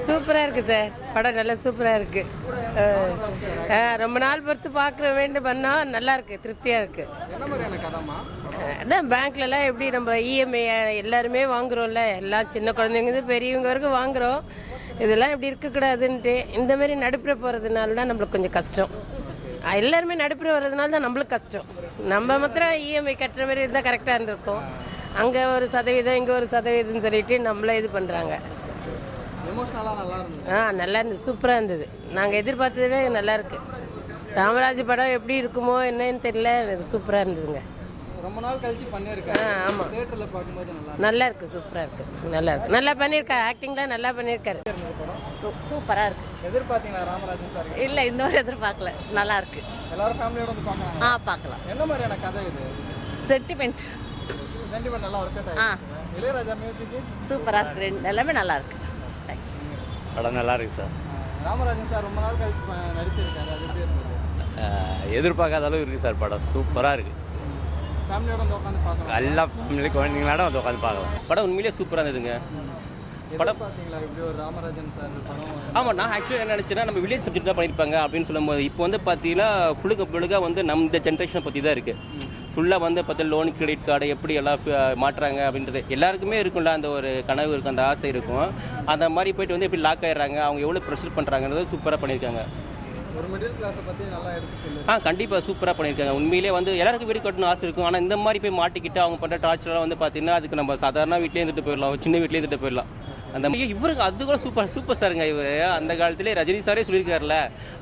சூப்பராக இருக்குது சார். படம் நல்லா சூப்பராக இருக்குது. ரொம்ப நாள் பொறுத்து பார்க்குற வேண்டும் பண்ணால் நல்லா இருக்குது, திருப்தியாக இருக்குது. அதான் பேங்க்லலாம் எப்படி நம்ம இஎம்ஐ எல்லாருமே வாங்குகிறோம்ல, எல்லாம் சின்ன குழந்தைங்க பெரியவங்க வரைக்கும் வாங்குகிறோம். இதெல்லாம் இப்படி இருக்கக்கூடாதுன்ட்டு இந்த மாதிரி நடுப்புற போகிறதுனால தான் நம்மளுக்கு கொஞ்சம் கஷ்டம். எல்லாருமே நடுப்புற வர்றதுனால தான் நம்மளுக்கு கஷ்டம். நம்ம மாத்திரம் இஎம்ஐ கட்டுற மாதிரி இருந்தால் கரெக்டாக இருந்திருக்கும். அங்கே ஒரு சதவீதம் இங்கே ஒரு சதவீதம்னு சொல்லிட்டு நம்மள இது பண்ணுறாங்க. நல்லா இருந்தது, சூப்பராக இருந்தது. நாங்கள் எதிர்பார்த்ததே நல்லா இருக்கு. ராமராஜ் படம் எப்படி இருக்குமோ என்னன்னு தெரியல, சூப்பராக இருந்ததுங்க. ரொம்ப நாள் கழிச்சு பண்ணியிருக்கேன். ஆமாம், தியேட்டரில் பார்க்கும்போது நல்லா இருக்கு, சூப்பராக இருக்கு, நல்லா இருக்கு, நல்லா பண்ணியிருக்காரு. ஆக்டிங்லாம் நல்லா பண்ணியிருக்காரு. சூப்பராக இருக்கு. எதிர்பார்த்தீங்களா ராமராஜன் சார்? இல்லை, இந்த மாதிரி எதிர்பார்க்கல. நல்லா இருக்கு. எல்லாரும் ஃபேமிலியோட வந்து பார்க்கலாம். பார்க்கலாம். என்ன மாதிரியான கதை இது? சென்டிமெண்ட் நல்லா ஒர்க். இளையராஜா மியூசிக் சூப்பராக இருக்கு. எல்லாமே நல்லா இருக்கு. படம் நல்லா இருக்கு சார். ராமராஜன் சார் ரொம்ப நாள் கழிச்சு நடிச்சிருக்காரு, அது எப்படி இருந்தது? எதிர்பார்க்காத அளவு இருக்குது சார். படம் சூப்பராக இருக்குது. ஃபேமிலியோட வந்து உட்காந்து பார்க்கலாம். எல்லா ஃபேமிலி குழந்தைங்களோட வந்து உட்காந்து பார்க்கலாம். படம் உண்மையிலேயே சூப்பராக இருந்ததுங்க. படம் பார்த்தீங்களா இப்படி ஒரு ராமராஜன் சார் படம்? ஆமாம், நான் ஆக்சுவலாக என்ன நினச்சேன்னா நம்ம வில்லேஜ் சப்ஜெக்ட் தான் பண்ணியிருப்பாங்க அப்படின்னு சொல்லும்போது, இப்போ வந்து பார்த்தீங்கன்னா ஃபுல்லுக்கு வந்து நம்ம இந்த ஜென்ரேஷனை பற்றி தான் இருக்குது. ஃபுல்லாக வந்து பார்த்தா லோன் கிரெடிட் கார்டு எப்படி எல்லாம் மாட்டுறாங்க அப்படின்றது எல்லாருக்குமே இருக்கும்ல. அந்த ஒரு கனவு இருக்கும், அந்த ஆசை இருக்கும். அந்த மாதிரி போயிட்டு வந்து எப்படி லாக் ஆகிடுறாங்க, அவங்க எவ்வளோ ப்ரெஷர் பண்ணுறாங்கன்றது சூப்பராக பண்ணியிருக்காங்க. ஒரு மிடில் கிளாஸை பற்றி நல்லா எடுத்து கண்டிப்பாக சூப்பராக பண்ணியிருக்காங்க. உண்மையிலே வந்து எல்லாருக்கும் வீடு கட்டணும் ஆசை இருக்கும். ஆனால் இந்த மாதிரி போய் மாட்டிக்கிட்டு அவங்க பண்ணுற டார்ச்சர்லாம் வந்து பார்த்தீங்கன்னா அதுக்கு நம்ம சாதாரண வீட்லேயே இருந்துட்டு போயிடலாம், சின்ன வீட்லேயே இருந்துட்டு போயிடலாம். அந்த இவருக்கு அது கூட சூப்பர் ஸ்டாருங்க. இவர் அந்த காலத்திலே ரஜினி சாரே சொல்லியிருக்காருல,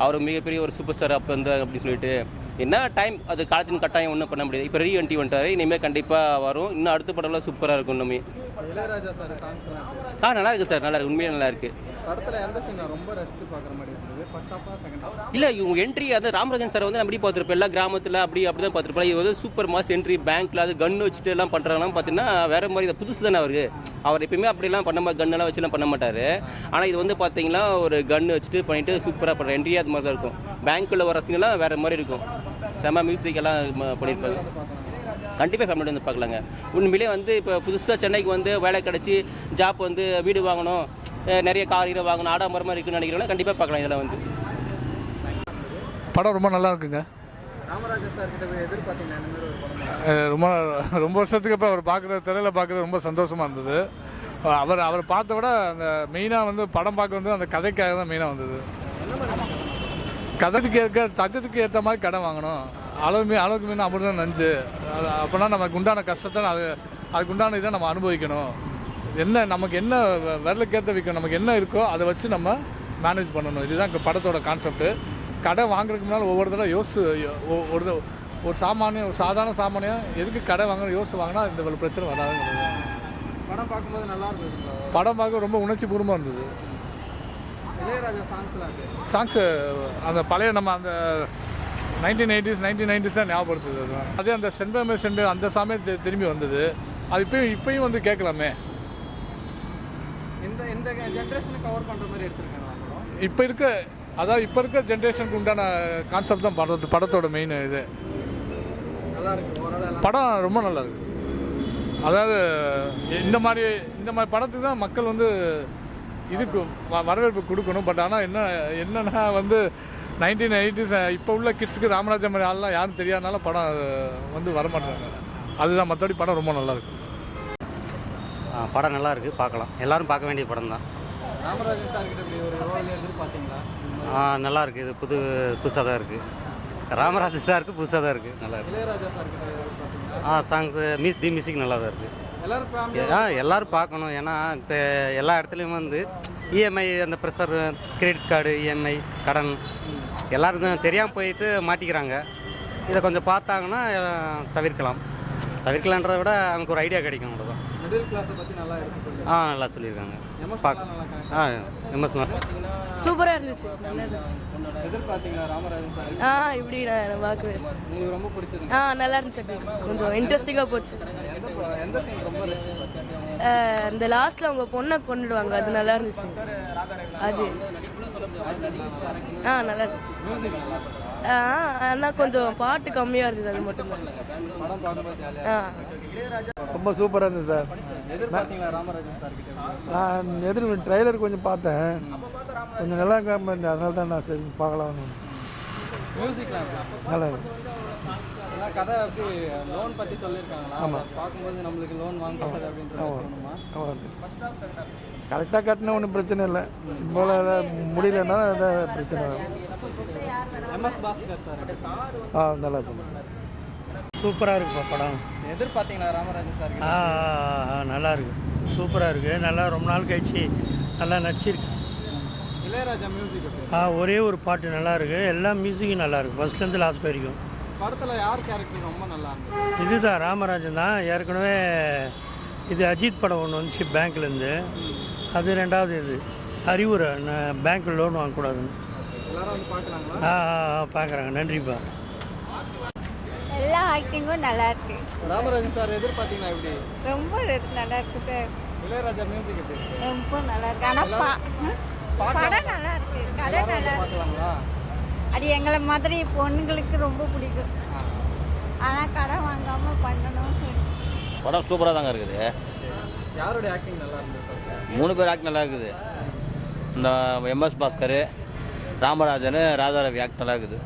அவர் மிகப்பெரிய ஒரு சூப்பர் ஸ்டார் அப்போ வந்து அப்படி சொல்லிட்டு. என்ன டைம் அது காலத்தின் கட்டாயம் ஒன்றும் பண்ண முடியாது. இப்போ ரீஎன்ட்ரி வந்துட்டாரு, இனிமேல் கண்டிப்பாக வரும். இன்னும் அடுத்த படம்லாம் சூப்பராக இருக்கும். இன்னுமே இளையராஜா சார் நல்லா இருக்குது சார், நல்லா இருக்குது, உண்மையாக நல்லா இருக்குது. படத்தில் எந்த சீன் ரொம்ப ரசித்து பார்க்குற மாதிரி இருந்தது? ஃபர்ஸ்ட் ஹாஃபா செகண்ட் ஹாஃப்? இல்லை, இவங்க என்ட்ரி அது ராமராஜன் சார் வந்து அப்படி பார்த்துருப்போம். எல்லா கிராமத்தில் அப்படி தான் பார்த்துருப்போம். இது வந்து சூப்பர் மாஸ் என்ட்ரி. பேங்க்கில் அது கன்று வச்சுட்டு எல்லாம் பண்ணுறாங்கலாம் பார்த்தீங்கன்னா வேறு மாதிரி இதை புதுசு தானே அவருக்கு. அவர் எப்பயுமே அப்படிலாம் பண்ண மாதிரி கன்னெல்லாம் வச்சுலாம் பண்ண மாட்டார். ஆனால் இது வந்து பார்த்தீங்கன்னா ஒரு கன்று வச்சுட்டு பண்ணிவிட்டு சூப்பராக பண்ணுற என்ட்ரி அது மாதிரி தான் இருக்கும். பேங்க்கில் வர சீனெல்லாம் வேறு மாதிரி இருக்கும். செம்ம மியூசிக் எல்லாம் பண்ணியிருப்பாங்க. கண்டிப்பாக ஃபேமிலியோட வந்து பார்க்கலாங்க. உண்மையிலே வந்து இப்போ புதுசாக சென்னைக்கு வந்து வேலை கிடச்சி ஜாப் வந்து வீடு வாங்கணும், நிறைய கார் ஹீரோ வாங்கணும், ஆடம்பரமாக இருக்குன்னு நினைக்கிறவங்க கண்டிப்பாக பார்க்கலாம். இதெல்லாம் வந்து படம் ரொம்ப நல்லா இருக்குங்க. ராமராஜன் சார் கிட்ட எதிர்பார்த்தீங்கன்னா ரொம்ப வருஷத்துக்கு அப்புறம் அவர் திரையில் பார்க்குறது ரொம்ப சந்தோஷமாக இருந்தது. அவரை பார்த்த விட அந்த மெயினாக வந்து படம் பார்க்க வந்து அந்த கதைக்காக தான் மெயினாக வந்தது. தக்கத்துக்கு ஏற்ற மாதிரி கடை வாங்கணும், அளவுக்கு மீன் அப்படி தான் நஞ்சு. அப்படின்னா நமக்கு உண்டான கஷ்டத்தை அதுக்கு உண்டான இதை நம்ம அனுபவிக்கணும். நமக்கு என்ன விரலுக்கேற்ற விற்கணும், நமக்கு என்ன இருக்கோ அதை வச்சு நம்ம மேனேஜ் பண்ணணும். இதுதான் படத்தோட கான்செப்ட்டு. கடை வாங்குறதுக்கு முன்னால் ஒவ்வொரு தடவை ஒரு சாதாரண சாமானியம் எதுக்கு கடை வாங்கணும் யோசிச்சு வாங்கினா இந்த பிரச்சனை வராதுங்கிறது. படம் பார்க்கும்போது நல்லா இருந்தது. படம் பார்க்க ரொம்ப உணர்ச்சி பூர்வமாக இருந்தது. இளையராஜா சாங்ஸு அந்த பழைய நம்ம அந்த 1990s ஞாபகப்படுத்துது. அதே அந்த சென்பே அந்த சாமே திரும்பி வந்தது. அது இப்பயும் வந்து கேட்கலாமே. இந்த ஜென்ரேஷனை கவர் பண்ணுற மாதிரி எடுத்துருக்காங்க. இப்போ இருக்க ஜென்ரேஷனுக்கு உண்டான கான்செப்ட் தான் படத்தோட மெயின். இது நல்லா இருக்கு. படம் ரொம்ப நல்லா இருக்கு. அதாவது இந்த மாதிரி படத்துக்கு தான் மக்கள் வந்து இதுக்கு வரவேற்பு கொடுக்கணும். பட் ஆனால் என்னன்னா வந்து 1980s இப்போ உள்ள கிட்ஸுக்கு ராமராஜன் மாதிரி ஆள்லாம் யாரும் தெரியாதனால படம் வந்து வரமாட்டாங்க. அதுதான். மற்றபடி படம் ரொம்ப நல்லா இருக்கு. படம் நல்லா இருக்குது, பார்க்கலாம். எல்லாரும் பார்க்க வேண்டிய படம் தான். ராமராஜன் சார் கிட்ட இப்படி ஒரு ரோல் எதிர்பார்த்தீங்களா? நல்லா இருக்குது. இது புதுசாக தான் இருக்குது. ராமராஜன் சாருக்கு புதுசாக தான் இருக்குது, நல்லா இருக்குது. இளையராஜா சார் கிட்ட எதிர்பார்த்தீங்களா? சாங்ஸு மியூசிக் நல்லா தான் இருக்குது. எல்லாரும் பார்க்கணும். ஏன்னா இப்போ எல்லா இடத்துலையும் வந்து இஎம்ஐ அந்த ப்ரெஷர், கிரெடிட் கார்டு, இஎம்ஐ, கடன் எல்லாருக்கும் தெரியாமல் போயிட்டு மாட்டிக்கிறாங்க. இதை கொஞ்சம் பார்த்தாங்கன்னா தவிர்க்கலான்றதை விட அவங்களுக்கு ஒரு ஐடியா கிடைக்கும். அவ்வளோதான். மிடில் கிளாஸை பற்றி நல்லா எடுத்து நல்லா சொல்லியிருக்காங்க. எமோஷனல் சூப்பராக இருந்துச்சு, நல்லா இருந்துச்சு. எதிர்பார்த்தீங்களா ராமராஜன் சார்? இப்படி நான் பார்க்குவேன். உங்களுக்கு ரொம்ப பிடிச்சது? நல்லா இருந்துச்சு. கொஞ்சம் இன்ட்ரெஸ்டிங்காக போச்சு. எந்த சீன் ரொம்ப ரசிச்சு? இந்த லாஸ்ட்டில் அவங்க பொண்ணை கொண்டுடுவாங்க, அது நல்லா இருந்துச்சு. அது நல்லா இருக்கு. மியூசிக் நல்லா ஆனால் கொஞ்சம் பாட்டு கம்மியாக இருந்தது, அது மட்டும்தான். படம் பார்க்கும்போது ரொம்ப சூப்பராக இருந்தது சார். எதிர்பார்த்தீங்களா ராமராஜன் சார் கிட்ட? நான் ட்ரைலர் கொஞ்சம் பார்த்தேன், கொஞ்சம் நல்லா இருக்காம இருந்தேன், அதனால தான் நான் சரி பார்க்கலாம். மியூசிக்லாம் நல்லா இருக்கு. எல்லாம் கதை அப்படி லோன் பற்றி சொல்லியிருக்காங்களா? பார்க்கும்போது நம்மளுக்கு லோன் வாங்கக்கூடாது அப்படின்றது தோணுமா? கரெக்டாக கட்டினா ஒன்றும் பிரச்சனை இல்லை, போல முடியலன்னா ஏதாவது பிரச்சனை வரும். எம்எஸ் பாஸ்கர் சார் நல்லா இருக்கும். சூப்பராக இருக்குப்பா படம். எதிர்பார்த்தீங்களா ராமராஜன் சார் கிட்ட? நல்லா இருக்கு, சூப்பராக இருக்குது. நல்லா ரொம்ப நாள் கழிச்சு நல்லா நடிச்சிருக்கு. இளையராஜா மியூசிக் ஒரே ஒரு பாட்டு நல்லா இருக்கு, எல்லா மியூசிக்கும் நல்லா இருக்கு ஃபர்ஸ்ட்லேருந்து லாஸ்ட் வரைக்கும். படத்தில் யார் கேரக்டர் ரொம்ப நல்லா இருந்தது? இதுதான் ராமராஜன் தான். ஏற்கனவே இது அஜித் படம் ஒன்று வந்துச்சு பேங்க்லேருந்து, அது ரெண்டாவது. இது அறிவுரை, நான் பேங்க்கில் லோன் வாங்கக்கூடாதுன்னு. எல்லாரும் வந்து பார்க்கலாங்களா? பார்க்குறாங்க. நன்றிப்பா. எல்லா ஆக்டிங்கும் நல்லா இருக்கு. ராமராஜன் சார் எதிர்பார்த்தீங்களா எப்படி? ரொம்ப நல்லா இருக்குது. இளையராஜா மியூசிக் எப்படி? ரொம்ப நல்லா இருக்கு. ஆனால் படம் நல்லா இருக்கு, கதை நல்லா இருக்கு. பார்க்கலாங்களா? அது எங்களை மாதிரி பொண்ணுங்களுக்கு ரொம்ப பிடிக்கும். ஆனால் கடன் வாங்காமல் பண்ணணும். படம் சூப்பராக தாங்க இருக்குது. யாருடைய ஆக்டிங் நல்லா இருந்தது? 3 பேர் ஆக்ட் நல்லா இருக்குது. இந்த எம்எஸ் பாஸ்கர், ராமராஜன், ராதாரவி ஆக்ட் நல்லா இருக்குது.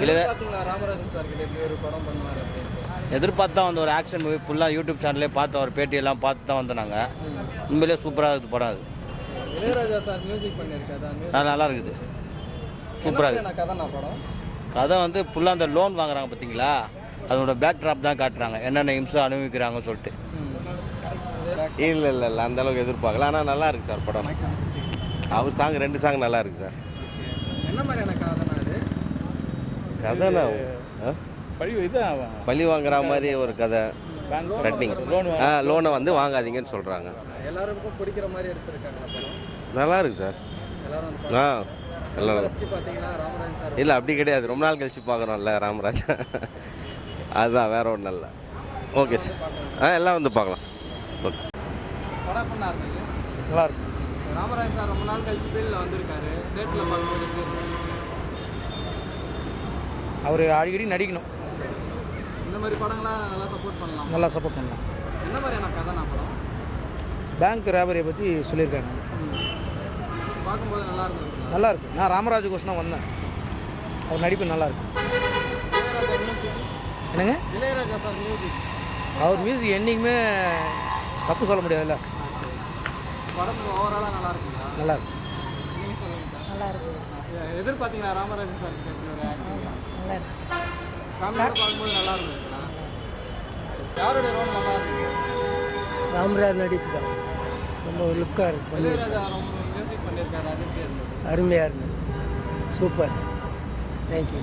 எதிர்பார்த்தீங்களா ராமராஜன் சார் கிட்ட இப்படி ஒரு படம் பண்ணுவார் அப்படின்னு? எதிர்பார்த்தா வந்து ஒரு ஆக்ஷன் மூவி ஃபுல்லாக யூடியூப் சேனல்லே பார்த்தோம், ஒரு பேட்டியெல்லாம் பார்த்து தான் வந்தோம் நாங்கள். உண்மையிலே சூப்பராக இருக்குது படம். அது இளையராஜா சார் மியூசிக் பண்ணியிருக்காரு, நல்லா இருக்குது, சூப்பராக இருக்குது. கதை படம் கதை வந்து ஃபுல்லாக அந்த லோன் வாங்குறாங்க பார்த்தீங்களா, அதோட பேக் ட்ராப் தான் காட்டுறாங்க, என்னென்ன இம்சை அனுபவிக்கிறாங்கன்னு சொல்லிட்டு. இல்லை இல்லை இல்லை அந்த அளவுக்கு எதிர்பார்க்கல, ஆனால் நல்லா இருக்குது சார் படம். அவர் சாங் 2 சாங் நல்லா இருக்குது சார். என்ன மாதிரியான கதைனா இது? கதைனா பழி வாங்குற மாதிரி ஒரு கதை. ரெட்டிங் லோனை வந்து வாங்காதீங்கன்னு சொல்கிறாங்க. எல்லாருக்கும் பிடிக்கிற மாதிரி எடுத்துருக்காங்க படம். நல்லா இருக்குது சார். எல்லாரும் நல்லா பார்த்தீங்கன்னா ராமராஜன் சார் இல்லை அப்படி கிடையாது, ரொம்ப நாள் கழிச்சு பார்க்குறோம்ல ராமராஜா, அதுதான் வேற ஒன்றும் இல்லை. ஓகே சார், எல்லாம் வந்து பார்க்கலாம் சார். ஓகே. படம் பண்ணா இருந்தது நல்லா இருக்கு. ராமராஜன் சார் ரொம்ப நாள் கழிச்சு ஃபீல்டில் வந்திருக்காரு, தேட்டரில் பார்க்கும்போது அவர் அடிக்கடி நடிக்கணும், இந்த மாதிரி படங்கள்லாம் நல்லா சப்போர்ட் பண்ணலாம். நல்லா சப்போர்ட் பண்ணலாம். என்ன மாதிரியான கதை படம்? பேங்க் ராபரியை பற்றி சொல்லியிருக்காங்க, பார்க்கும்போது நல்லா இருந்தது. நல்லா இருக்கு. நான் ராமராஜ் கோஷனாக வந்தேன், அவர் நடிப்பு நல்லா இருக்கு. இளையராஜா மியூசிக் என்னங்க? இளையராஜா சார் மியூசிக், அவர் மியூசிக் என்றைக்குமே தப்பு சொல்ல முடியாதுல்ல. படம் ஓவராலாக நல்லா இருக்குங்களா? நல்லா இருக்கு. நீங்கள் சொல்லுங்க. நல்லா இருக்கு. எதிர்பார்த்தீங்களா ராமராஜன் சார் கிட்ட எப்படி ஒரு ஆக்டிங்? நல்லா இருக்கு. ஃபேமிலியோட பார்க்கும்போது நல்லா இருந்ததுங்களா? யாருடைய ரோல் நல்லா இருந்தது? ராமராஜ் நடிப்பு தான் ரொம்ப லுக்காக இருக்கு, இளையராஜா ரொம்ப மியூசிக் பண்ணியிருக்காரு, அது எப்படி இருந்தது? அருமையாக இருந்தது, சூப்பர். தேங்க்யூ.